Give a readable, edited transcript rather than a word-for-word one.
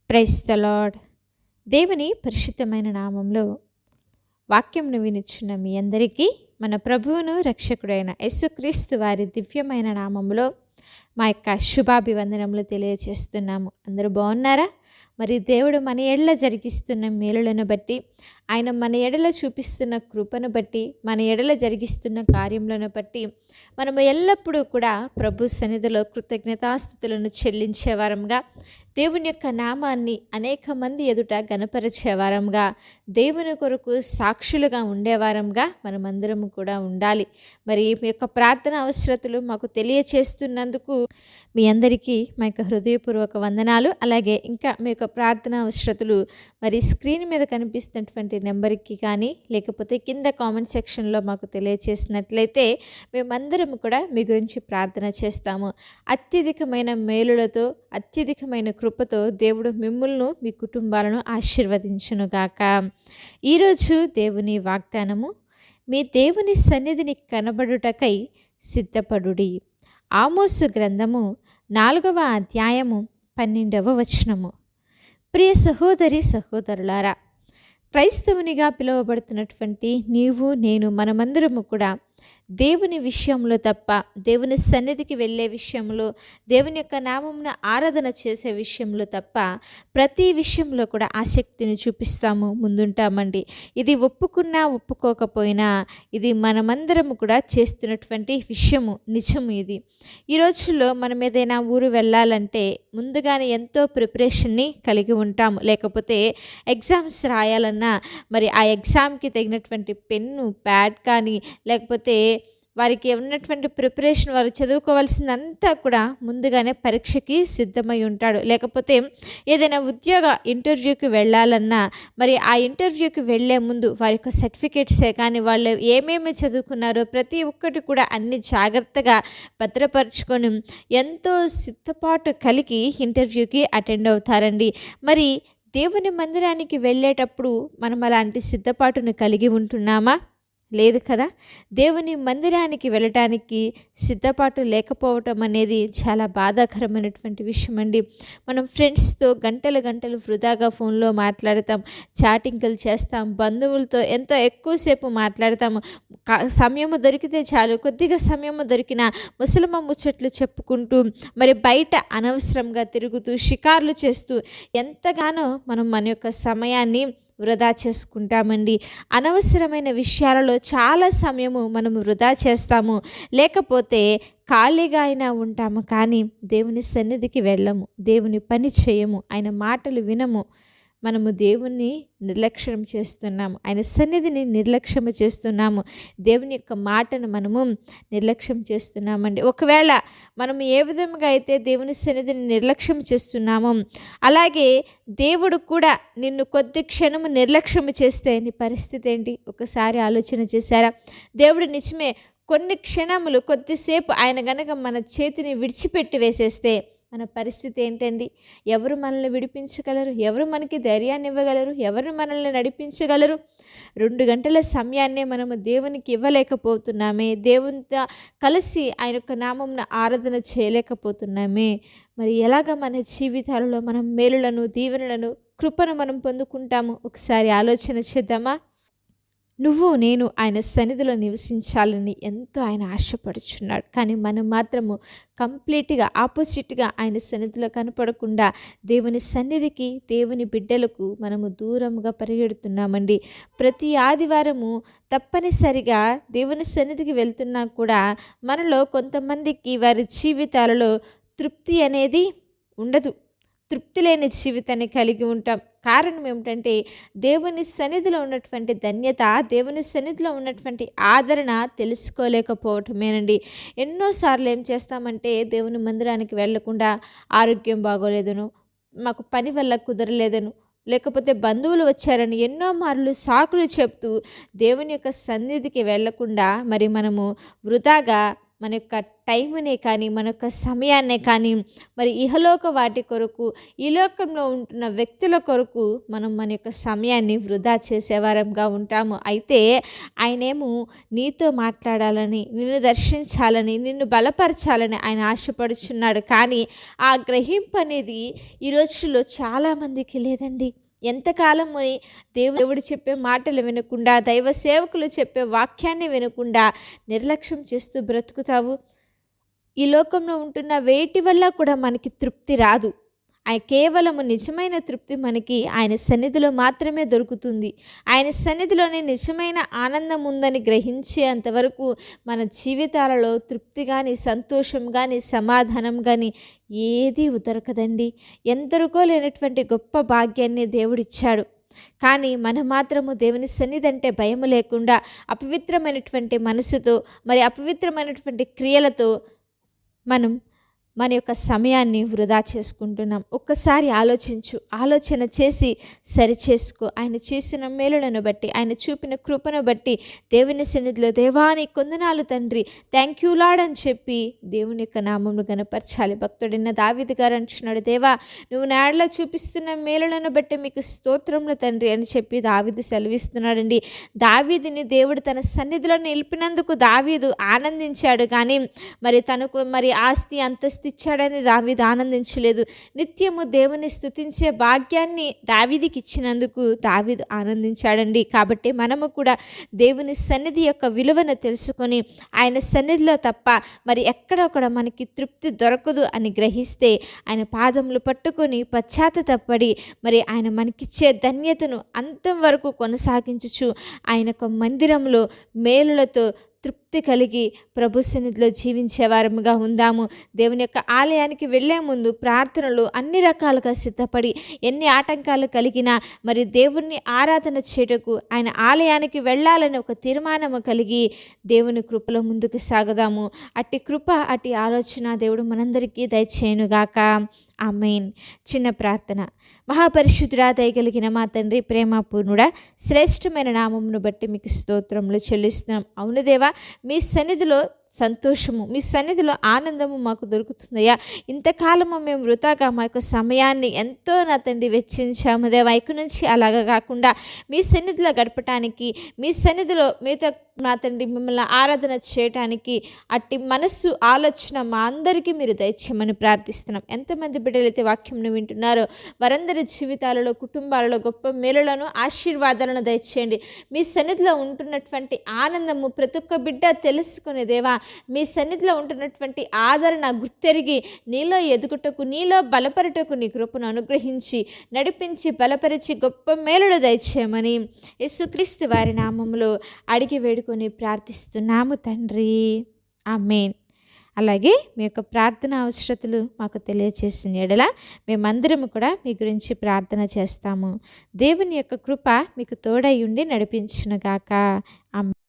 Praise the lord. దేవుని పరిశుద్ధమైన నామంలో వాక్యంను వినిచున్న మీ అందరికీ మన ప్రభువును రక్షకుడైన యేసుక్రీస్తు వారి దివ్యమైన నామంలో మా యొక్క శుభాభివందనములు తెలియజేస్తున్నాము. అందరూ బాగున్నారా? మరి దేవుడు మన ఎడల జరిగిస్తున్న మేలులను బట్టి, ఆయన మన ఎడల చూపిస్తున్న కృపను బట్టి, మన ఎడల జరిగిస్తున్న కార్యములను బట్టి మనము ఎల్లప్పుడూ కూడా ప్రభు సన్నిధిలో కృతజ్ఞతాస్తుతులను చెల్లించేవారంగా, దేవుని యొక్క నామాన్ని అనేక మంది ఎదుట గణపరిచేవారంగా, దేవుని కొరకు సాక్షులుగా ఉండేవారంగా మనమందరము కూడా ఉండాలి. మరి మీ యొక్క ప్రార్థన అవసరతలు మాకు తెలియచేస్తున్నందుకు మీ అందరికీ మా యొక్క హృదయపూర్వక వందనాలు. అలాగే ఇంకా మీ యొక్క ప్రార్థన అవసరతలు మరి స్క్రీన్ మీద కనిపిస్తున్నటువంటి నెంబర్కి కానీ లేకపోతే కింద కామెంట్ సెక్షన్లో మాకు తెలియచేసినట్లయితే మేమందరం కూడా మీ గురించి ప్రార్థన చేస్తాము. అత్యధికమైన మేలులతో, అత్యధికమైన కృపతో దేవుడు మిమ్ములను, మీ కుటుంబాలను ఆశీర్వదించునుగాక. ఈరోజు దేవుని వాగ్దానము, మీ దేవుని సన్నిధిని కనబడుటకై సిద్ధపడుడి. ఆమోసు గ్రంథము 4వ అధ్యాయము 12వ వచనము. ప్రియ సహోదరి సహోదరులారా, క్రైస్తవునిగా పిలువబడుతున్నటువంటి నీవు నేను మనమందరము కూడా దేవుని విషయంలో తప్ప, దేవుని సన్నిధికి వెళ్ళే విషయంలో, దేవుని యొక్క నామమున ఆరాధన చేసే విషయంలో తప్ప ప్రతి విషయంలో కూడా ఆసక్తిని చూపిస్తాము, ముందుంటామండి. ఇది ఒప్పుకున్నా ఒప్పుకోకపోయినా ఇది మనమందరము కూడా చేస్తున్నటువంటి విషయము, నిజము. ఇది ఈ రోజుల్లో మనం ఏదైనా ఊరు వెళ్ళాలంటే ముందుగానే ఎంతో ప్రిపరేషన్ని కలిగి ఉంటాము. లేకపోతే ఎగ్జామ్స్ రాయాలన్నా మరి ఆ ఎగ్జామ్కి తగినటువంటి పెన్ను, ప్యాడ్ కానీ లేకపోతే వారికి ఉన్నటువంటి ప్రిపరేషన్, వారు చదువుకోవాల్సిందంతా కూడా ముందుగానే పరీక్షకి సిద్ధమై ఉంటాడు. లేకపోతే ఏదైనా ఉద్యోగ ఇంటర్వ్యూకి వెళ్ళాలన్నా మరి ఆ ఇంటర్వ్యూకి వెళ్ళే ముందు వారి యొక్క సర్టిఫికేట్సే కానీ వాళ్ళు ఏమేమి చదువుకున్నారో ప్రతి ఒక్కటి కూడా అన్ని జాగ్రత్తగా భద్రపరుచుకొని ఎంతో సిద్ధపాటు కలిగి ఇంటర్వ్యూకి అటెండ్ అవుతారండి. మరి దేవుని మందిరానికి వెళ్ళేటప్పుడు మనం అలాంటి సిద్ధపాటును కలిగి ఉంటున్నామా? లేదు కదా. దేవుని మందిరానికి వెళ్ళటానికి సిద్ధపాటు లేకపోవటం అనేది చాలా బాధాకరమైనటువంటి విషయం అండి. మనం ఫ్రెండ్స్తో గంటలు గంటలు వృధాగా ఫోన్లో మాట్లాడతాం, చాటింగ్లు చేస్తాం, బంధువులతో ఎంతో ఎక్కువసేపు మాట్లాడతాము. సమయము దొరికితే చాలు, కొద్దిగా సమయము దొరికిన ముసలమ్మ ముచ్చట్లు చెప్పుకుంటూ మరి బయట అనవసరంగా తిరుగుతూ షికార్లు చేస్తూ ఎంతగానో మనం మన యొక్క సమయాన్ని వృధా చేసుకుంటామండి. అనవసరమైన విషయాలలో చాలా సమయము మనము వృధా చేస్తాము. లేకపోతే ఖాళీగా అయినా ఉంటాము, కానీ దేవుని సన్నిధికి వెళ్ళము, దేవుని పని చేయము, ఆయన మాటలు వినము. మనము దేవుణ్ణి నిర్లక్ష్యం చేస్తున్నాము, ఆయన సన్నిధిని నిర్లక్ష్యం చేస్తున్నాము, దేవుని యొక్క మాటను మనము నిర్లక్ష్యం చేస్తున్నామండి. ఒకవేళ మనము ఏ విధంగా అయితే దేవుని సన్నిధిని నిర్లక్ష్యం చేస్తున్నామో అలాగే దేవుడు కూడా నిన్ను కొద్ది క్షణము నిర్లక్ష్యం చేస్తే నీ పరిస్థితి ఏంటి? ఒకసారి ఆలోచన చేశారా? దేవుడు నిజమే కొన్ని క్షణములు, కొద్దిసేపు ఆయన గనక మన చేతిని విడిచిపెట్టి వేసేస్తే మన పరిస్థితి ఏంటండి? ఎవరు మనల్ని విడిపించగలరు? ఎవరు మనకి ధైర్యాన్ని ఇవ్వగలరు? ఎవరు మనల్ని నడిపించగలరు? 2 గంటల సమయాన్నే మనము దేవునికి ఇవ్వలేకపోతున్నామే, దేవునితో కలిసి ఆయన యొక్క నామమున ఆరాధన చేయలేకపోతున్నామే. మరి ఎలాగ మన జీవితాలలో మనం మేలులను, దీవెనలను, కృపను మనం పొందుకుంటాము? ఒకసారి ఆలోచన చేద్దామా? నువ్వు నేను ఆయన సన్నిధిలో నివసించాలని ఎంతో ఆయన ఆశపడుచున్నాడు. కానీ మనం మాత్రము కంప్లీట్గా ఆపోజిట్గా ఆయన సన్నిధిలో కనపడకుండా దేవుని సన్నిధికి, దేవుని బిడ్డలకు మనము దూరంగా పరిగెడుతున్నామండి. ప్రతి ఆదివారము తప్పనిసరిగా దేవుని సన్నిధికి వెళ్తున్నా కూడా మనలో కొంతమందికి వారి జీవితాలలో తృప్తి అనేది ఉండదు. తృప్తి లేని జీవితాన్ని కలిగి ఉంటాం. కారణం ఏమిటంటే దేవుని సన్నిధిలో ఉన్నటువంటి ధన్యత, దేవుని సన్నిధిలో ఉన్నటువంటి ఆదరణ తెలుసుకోలేకపోవటమేనండి. ఎన్నోసార్లు ఏం చేస్తామంటే దేవుని మందిరానికి వెళ్ళకుండా ఆరోగ్యం బాగోలేదను, మాకు పని వల్ల కుదరలేదను, లేకపోతే బంధువులు వచ్చారని ఎన్నో మార్లు సాకులు చెప్తూ దేవుని యొక్క సన్నిధికి వెళ్లకుండా మరి మనము వృధాగా మన యొక్క టైంనే కానీ, మన యొక్క సమయాన్నే కానీ మరి ఇహలోక వాటి కొరకు, ఈ లోకంలో ఉంటున్న వ్యక్తుల కొరకు మనం మన యొక్క సమయాన్ని వృధా చేసేవారంగా ఉంటాము. అయితే ఆయనేమో నీతో మాట్లాడాలని, నిన్ను దర్శించాలని, నిన్ను బలపరచాలని ఆయన ఆశపడుచున్నాడు. కానీ ఆ గ్రహింపు అనేది ఈ రోజుల్లో చాలామందికి లేదండి. ఎంతకాలము దేవుడు చెప్పే మాటలు వినకుండా, దైవ సేవకులు చెప్పే వాక్యాన్ని వినకుండా నిర్లక్ష్యం చేస్తూ బ్రతుకుతావు? ఈ లోకంలో ఉంటున్న వేటి వల్ల కూడా మనకి తృప్తి రాదు. కేవలము నిజమైన తృప్తి మనకి ఆయన సన్నిధిలో మాత్రమే దొరుకుతుంది. ఆయన సన్నిధిలోనే నిజమైన ఆనందం ఉందని గ్రహించేంతవరకు మన జీవితాలలో తృప్తి కానీ, సంతోషం కానీ, సమాధానం కానీ ఏదీ దొరకదండి. ఎందరికో లేనటువంటి గొప్ప భాగ్యాన్ని దేవుడిచ్చాడు. కానీ మనం మాత్రము దేవుని సన్నిధి అంటే భయము లేకుండా అపవిత్రమైనటువంటి మనసుతో, మరి అపవిత్రమైనటువంటి క్రియలతో మనం మన యొక్క సమయాన్ని వృధా చేసుకుంటున్నాం. ఒక్కసారి ఆలోచించు, ఆలోచన చేసి సరిచేసుకో. ఆయన చేసిన మేలులను బట్టి, ఆయన చూపిన కృపను బట్టి దేవుని సన్నిధిలో దేవాని కొందనాలు తండ్రి, థ్యాంక్ యూ లార్డ్ అని చెప్పి దేవుని యొక్క నామమును గణపరచాలి. భక్తుడైన దావీదు గారు అంటున్నాడు, దేవా నువ్వు నాడలో చూపిస్తున్న మేలులను బట్టి మీకు స్తోత్రములు తండ్రి అని చెప్పి దావీదు సెలవిస్తున్నాడండి. దావీదుని దేవుడు తన సన్నిధిలో నిలిపినందుకు దావీదు ఆనందించాడు. కానీ మరి తనకు మరి ఆస్తి అంతస్తు ఇచ్చాడని దావీదు ఆనందించలేదు. నిత్యము దేవుని స్తుతించే భాగ్యాన్ని దావీదుకి ఇచ్చినందుకు దావీదు ఆనందించాడండి. కాబట్టి మనము కూడా దేవుని సన్నిధి యొక్క విలువను తెలుసుకొని ఆయన సన్నిధిలో తప్ప మరి ఎక్కడ కూడా మనకి తృప్తి దొరకదు అని గ్రహిస్తే ఆయన పాదములు పట్టుకొని పశ్చాత్తాపపడి మరి ఆయన మనకిచ్చే ధన్యతను అంతం వరకు కొనసాగించుచు ఆయన యొక్క మందిరంలో మేలులతో తృప్తి కలిగి ప్రభు సన్నిధిలో జీవించేవారముగా ఉందాము. దేవుని యొక్క ఆలయానికి వెళ్ళే ముందు ప్రార్థనలు అన్ని రకాలుగా సిద్ధపడి, ఎన్ని ఆటంకాలు కలిగినా మరి దేవుణ్ణి ఆరాధన చేయటకు ఆయన ఆలయానికి వెళ్ళాలని ఒక తీర్మానము కలిగి దేవుని కృపలో ముందుకు సాగుదాము. అట్టి కృప, అట్టి ఆలోచన దేవుడు మనందరికీ దయచేయునుగాక. ఆమేన్. చిన్న ప్రార్థన. మహాపరిశుద్ధుడా, దయగలిగిన మా తండ్రి, ప్రేమపూర్ణుడా, శ్రేష్టమైన నామమును బట్టి మీకు స్తోత్రములు చెల్లిస్తున్నాం. అవును దేవా, మీ సన్నిధిలో సంతోషము, మీ సన్నిధిలో ఆనందము మాకు దొరుకుతుందయ్యా. ఇంతకాలము మేము వృధాగా మా యొక్క సమయాన్ని ఎంతో నా తండ్రి వెచ్చించాము దేవా. ఇక నుంచి అలాగా కాకుండా మీ సన్నిధిలో గడపటానికి, మీ సన్నిధిలో మీతో నా తండ్రి మిమ్మల్ని ఆరాధన చేయటానికి అట్టి మనస్సు, ఆలోచన మా అందరికీ మీరు దయచేయమని ప్రార్థిస్తున్నాం. ఎంతమంది బిడ్డలైతే వాక్యంను వింటున్నారో వారందరి జీవితాలలో, కుటుంబాలలో గొప్ప మేలులను, ఆశీర్వాదాలను దయచేయండి. మీ సన్నిధిలో ఉంటున్నటువంటి ఆనందము ప్రతి ఒక్క బిడ్డ తెలుసుకునే దేవా, మీ సన్నిధిలో ఉంటున్నటువంటి ఆదరణ గుర్తెరిగి నీలో ఎదుగుటకు, నీలో బలపరుటకు నీ కృపను అనుగ్రహించి నడిపించి బలపరిచి గొప్ప మేలులు దయచేయమని యేసుక్రీస్తు వారి నామములో అడిగి వేడుకొని ప్రార్థిస్తున్నాము తండ్రి. ఆమేన్. అలాగే మీ యొక్క ప్రార్థన అవసరతలు మాకు తెలియచేసిన ఎడల మేమందరము కూడా మీ గురించి ప్రార్థన చేస్తాము. దేవుని యొక్క కృప మీకు తోడై ఉండి నడిపించునుగాక. ఆమేన్.